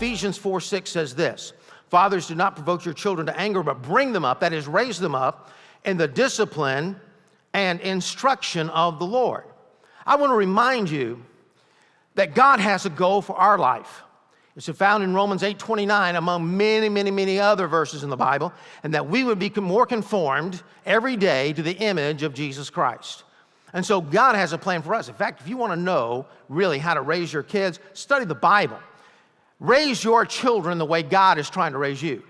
Ephesians 4:6 says this, fathers, do not provoke your children to anger, but bring them up, that is, raise them up in the discipline and instruction of the Lord. I want to remind you that God has a goal for our life. It's found in Romans 8:29, among many, many, many other verses in the Bible, and that we would be more conformed every day to the image of Jesus Christ. And so God has a plan for us. In fact, if you want to know really how to raise your kids, study the Bible. Raise your children the way God is trying to raise you.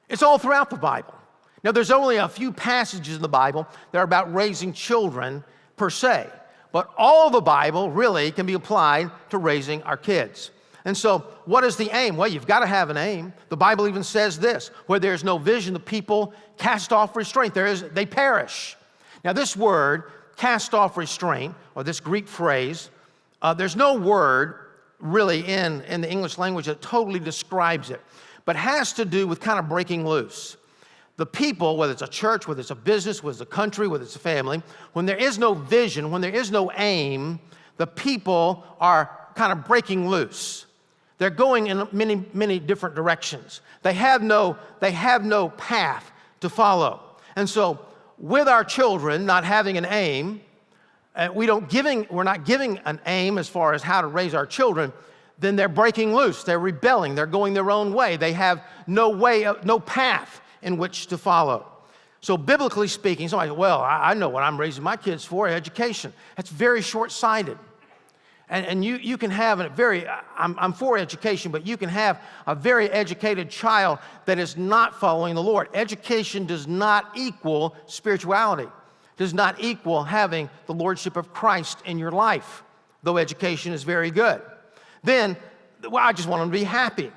It's all throughout the Bible. Now, there's only a few passages in the Bible that are about raising children per se, but all the Bible really can be applied to raising our kids. And so, what is the aim? Well, you've got to have an aim. The Bible even says this, where there's no vision, the people cast off restraint. They perish. Now, this word, cast off restraint, or this Greek phrase, there's no word really in the English language that totally describes it, but has to do with kind of breaking loose. The people, whether it's a church, whether it's a business, whether it's a country, whether it's a family, when there is no vision, when there is no aim, the people are kind of breaking loose. They're going in many, many different directions. They have no path to follow. And so with our children not having an aim, we're not giving an aim as far as how to raise our children, then they're breaking loose. They're rebelling. They're going their own way. They have no path in which to follow. So biblically speaking, somebody, well, I know what I'm raising my kids for, education. That's very short-sighted. And you can have I'm for education, but you can have a very educated child that is not following the Lord. Education does not equal spirituality, does not equal having the lordship of Christ in your life, though education is very good. Then, well, I just want them to be happy.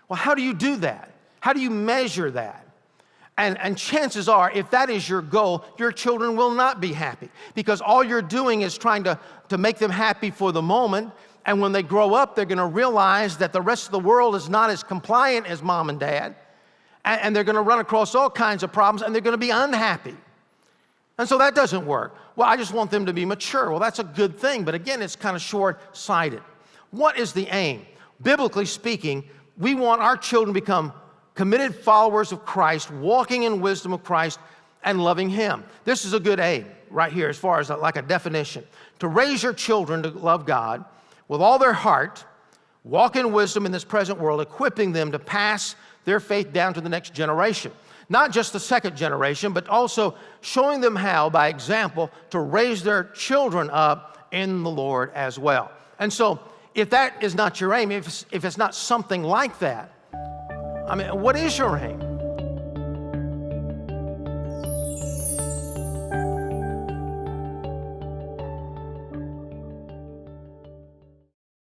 Well, how do you do that? How do you measure that? And chances are, if that is your goal, your children will not be happy, because all you're doing is trying to make them happy for the moment. And when they grow up, they're going to realize that the rest of the world is not as compliant as mom and dad. And they're going to run across all kinds of problems, and they're going to be unhappy. And so that doesn't work. Well, I just want them to be mature. Well, that's a good thing, but again, it's kind of short-sighted. What is the aim? Biblically speaking, we want our children to become committed followers of Christ, walking in wisdom of Christ, and loving Him. This is a good aim right here as far as like a definition. To raise your children to love God with all their heart, walk in wisdom in this present world, equipping them to pass their faith down to the next generation. Not just the second generation, but also showing them how, by example, to raise their children up in the Lord as well. And so, if that is not your aim, if it's not something like that, I mean, what is your aim?